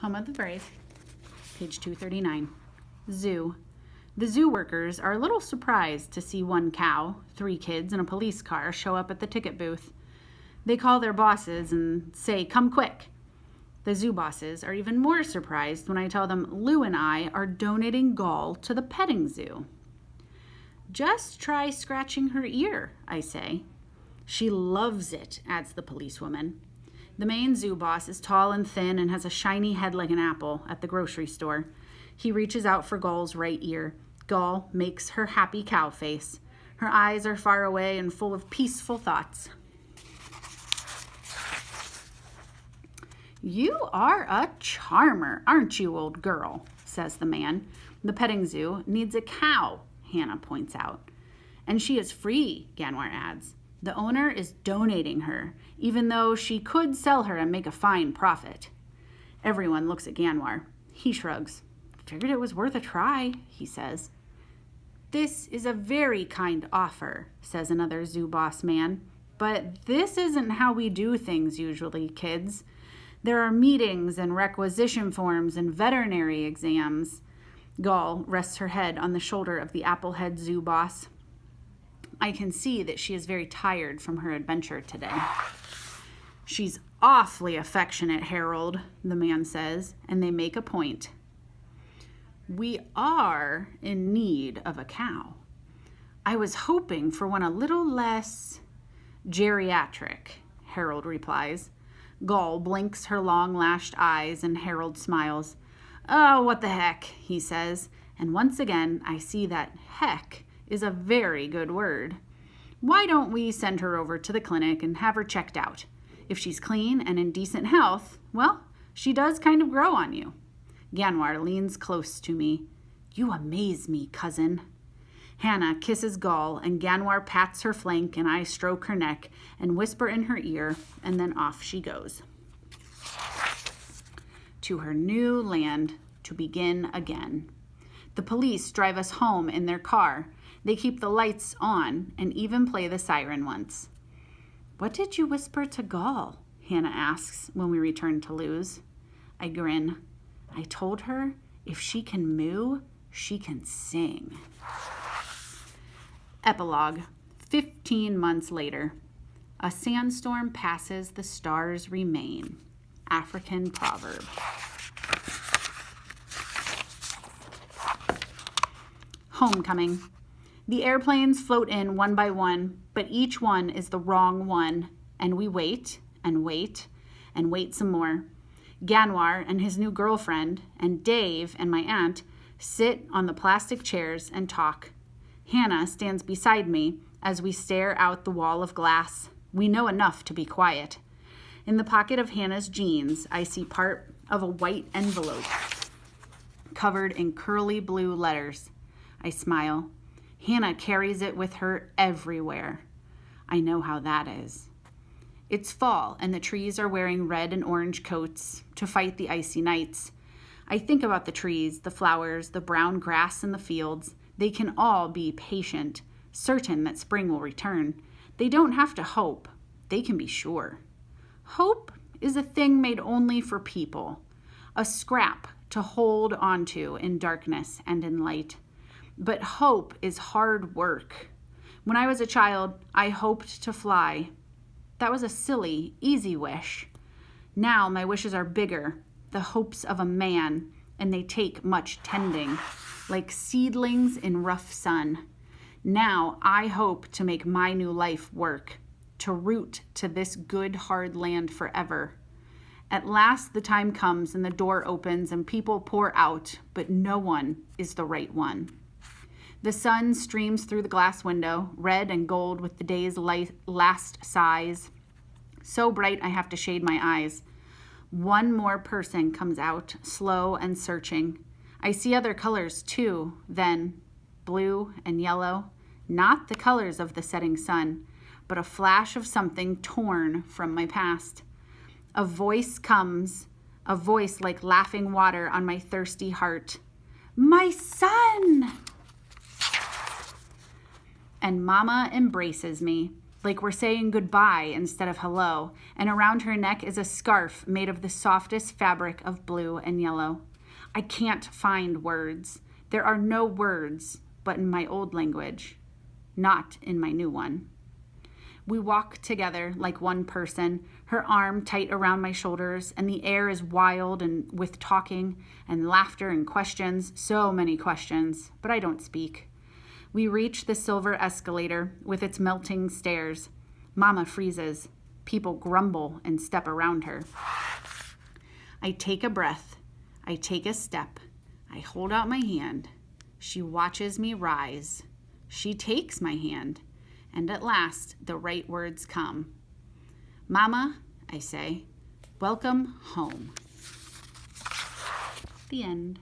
Home of the Brave, page 239. Zoo. The zoo workers are a little surprised to see one cow, 3 kids, and a police car show up at the ticket booth. They call their bosses and say, "Come quick." The zoo bosses are even more surprised when I tell them Lou and I are donating Gall to the petting zoo. "Just try scratching her ear," I say. "She loves it," adds the policewoman. The main zoo boss is tall and thin and has a shiny head like an apple at the grocery store. He reaches out for Gall's right ear. Gall makes her happy cow face. Her eyes are far away and full of peaceful thoughts. "You are a charmer, aren't you, old girl?" says the man. "The petting zoo needs a cow," Hannah points out. "And she is free," Ganwar adds. "The owner is donating her, even though she could sell her and make a fine profit." Everyone looks at Ganwar. He shrugs. "Figured it was worth a try," he says. "This is a very kind offer," says another zoo boss man. "But this isn't how we do things usually, kids. There are meetings and requisition forms and veterinary exams." Gall rests her head on the shoulder of the Applehead zoo boss. I can see that she is very tired from her adventure today. "She's awfully affectionate, Harold," the man says, and they make a point. "We are in need of a cow. I was hoping for one a little less geriatric," Harold replies. Gall blinks her long-lashed eyes, and Harold smiles. "Oh, what the heck," he says, and once again I see that heck is a very good word. "Why don't we send her over to the clinic and have her checked out? If she's clean and in decent health, well, she does kind of grow on you." Ganwar leans close to me. "You amaze me, cousin." Hannah kisses Gall, and Ganwar pats her flank, and I stroke her neck and whisper in her ear, and then off she goes. To her new land to begin again. The police drive us home in their car. They keep the lights on and even play the siren once. "What did you whisper to Gall?" Hannah asks when we return to Lou's. I grin. I told her if she can moo, she can sing. Epilogue. 15 months later. A sandstorm passes, the stars remain. African proverb. Homecoming. The airplanes float in one by one, but each one is the wrong one, and we wait and wait and wait some more. Ganwar and his new girlfriend and Dave and my aunt sit on the plastic chairs and talk. Hannah stands beside me as we stare out the wall of glass. We know enough to be quiet. In the pocket of Hannah's jeans, I see part of a white envelope covered in curly blue letters. I smile. Hannah carries it with her everywhere. I know how that is. It's fall, and the trees are wearing red and orange coats to fight the icy nights. I think about the trees, the flowers, the brown grass in the fields. They can all be patient, certain that spring will return. They don't have to hope. They can be sure. Hope is a thing made only for people, a scrap to hold onto in darkness and in light. But hope is hard work. When I was a child, I hoped to fly. That was a silly, easy wish. Now my wishes are bigger, the hopes of a man, and they take much tending, like seedlings in rough sun. Now I hope to make my new life work, to root to this good, hard land forever. At last the time comes and the door opens and people pour out, but no one is the right one. The sun streams through the glass window, red and gold with the day's last sighs. So bright I have to shade my eyes. One more person comes out, slow and searching. I see other colors too, then blue and yellow, not the colors of the setting sun, but a flash of something torn from my past. A voice comes, a voice like laughing water on my thirsty heart. "My son!" And Mama embraces me. like we're saying goodbye instead of hello, and around her neck is a scarf made of the softest fabric of blue and yellow. I can't find words. There are no words, but in my old language, not in my new one. We walk together like one person, her arm tight around my shoulders, and the air is wild and with talking and laughter and questions, so many questions, but I don't speak. We reach the silver escalator with its melting stairs. Mama freezes. People grumble and step around her. I take a breath. I take a step. I hold out my hand. She watches me rise. She takes my hand. And at last, the right words come. Mama, I say, welcome home. The end.